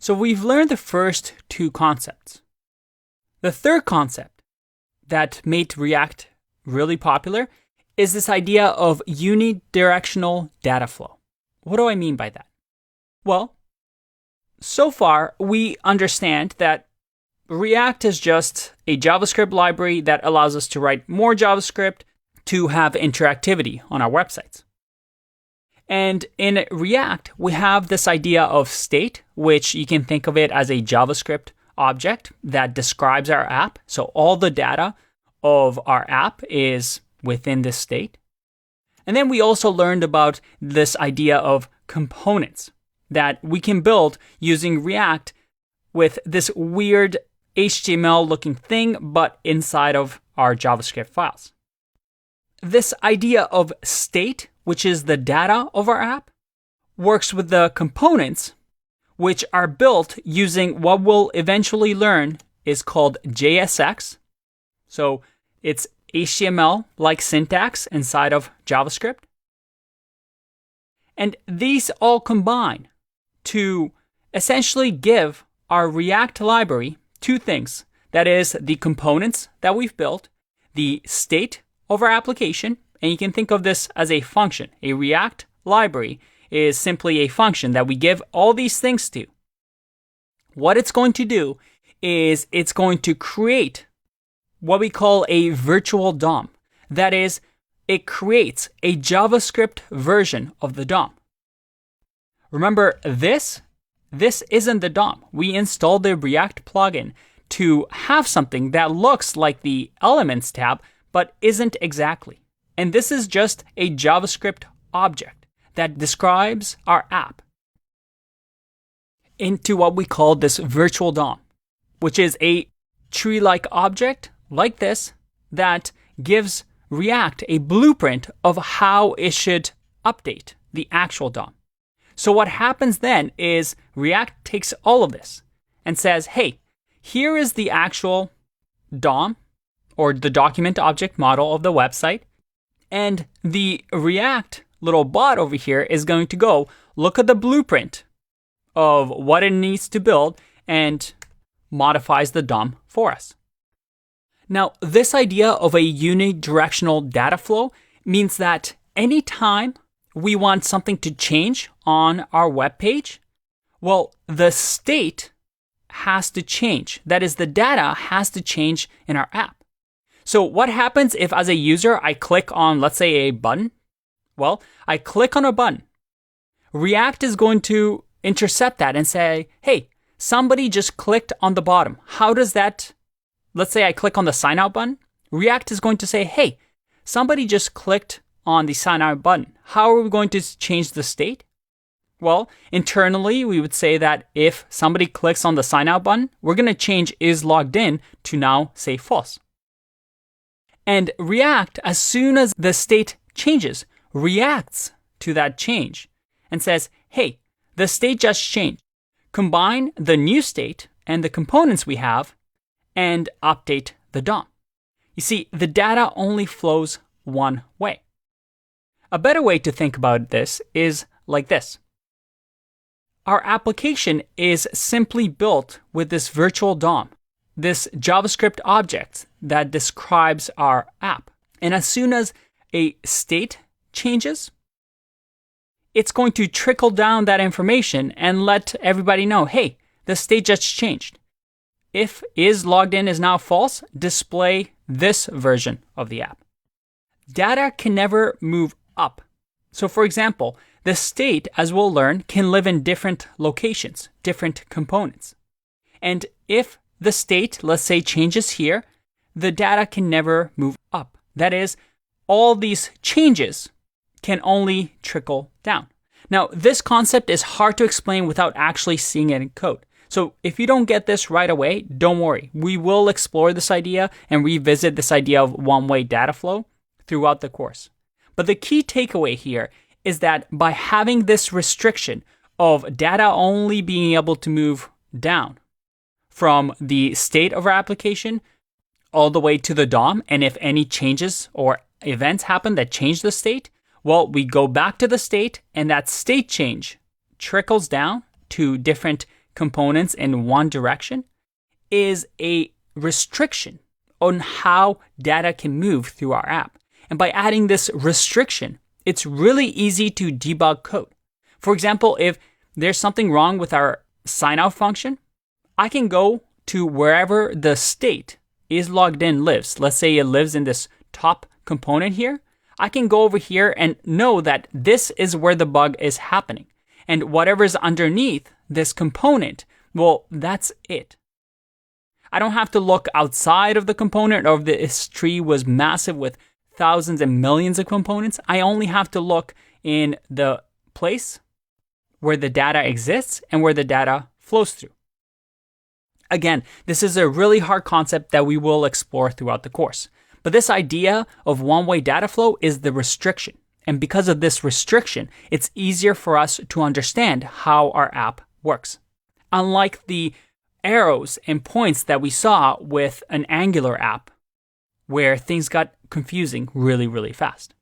So we've learned the first two concepts. The third concept that made React really popular is this idea of unidirectional data flow. What do I mean by that? Well, so far we understand that React is just a JavaScript library that allows us to write more JavaScript to have interactivity on our websites. And in React, we have this idea of state, which you can think of it as a JavaScript object that describes our app. So all the data of our app is within this state. And then we also learned about this idea of components that we can build using React with this weird HTML looking thing, but inside of our JavaScript files. This idea of state, which is the data of our app, works with the components, which are built using what we'll eventually learn is called JSX. So it's HTML-like syntax inside of JavaScript. And these all combine to essentially give our React library two things. That is the components that we've built, the state of our application, and you can think of this as a function. A React library is simply a function that we give all these things to. What it's going to do is it's going to create what we call a virtual DOM. That is, it creates a JavaScript version of the DOM. Remember, this isn't the DOM. We installed the React plugin to have something that looks like the Elements tab, but isn't exactly. And this is just a JavaScript object that describes our app into what we call this virtual DOM, which is a tree-like object like this that gives React a blueprint of how it should update the actual DOM. So what happens then is React takes all of this and says, hey, here is the actual DOM, or the document object model of the website, and the React little bot over here is going to go look at the blueprint of what it needs to build and modifies the DOM for us. Now, this idea of a unidirectional data flow means that anytime we want something to change on our web page, well, the state has to change. That is, the data has to change in our app. So what happens if, as a user, I click on, let's say, a button? Well, I click on a button. React is going to intercept that and say, hey, somebody just clicked on the bottom. How does that, let's say I click on the sign out button. React is going to say, hey, somebody just clicked on the sign out button. How are we going to change the state? Well, internally, we would say that if somebody clicks on the sign out button, we're going to change is logged in to now say false. And React, as soon as the state changes, reacts to that change and says, hey, the state just changed. Combine the new state and the components we have and update the DOM. You see, the data only flows one way. A better way to think about this is like this. Our application is simply built with this virtual DOM, this JavaScript object that describes our app. And as soon as a state changes, it's going to trickle down that information and let everybody know, hey, the state just changed. If is logged in is now false, display this version of the app. Data can never move up. So for example, the state, as we'll learn, can live in different locations, different components. And if the state, let's say, changes here, the data can never move up. That is, all these changes can only trickle down. Now, this concept is hard to explain without actually seeing it in code. So if you don't get this right away, don't worry. We will explore this idea and revisit this idea of one-way data flow throughout the course. But the key takeaway here is that by having this restriction of data only being able to move down from the state of our application all the way to the DOM, and if any changes or events happen that change the state, well, we go back to the state, and that state change trickles down to different components in one direction is a restriction on how data can move through our app. And by adding this restriction, it's really easy to debug code. For example, if there's something wrong with our sign-out function, I can go to wherever the state is logged in lives. Let's say it lives in this top component here. I can go over here and know that this is where the bug is happening. And whatever's underneath this component, well, that's it. I don't have to look outside of the component, or if this tree was massive with thousands and millions of components. I only have to look in the place where the data exists and where the data flows through. Again, this is a really hard concept that we will explore throughout the course. But this idea of one-way data flow is the restriction. And because of this restriction, it's easier for us to understand how our app works. Unlike the arrows and points that we saw with an Angular app, where things got confusing really, really fast.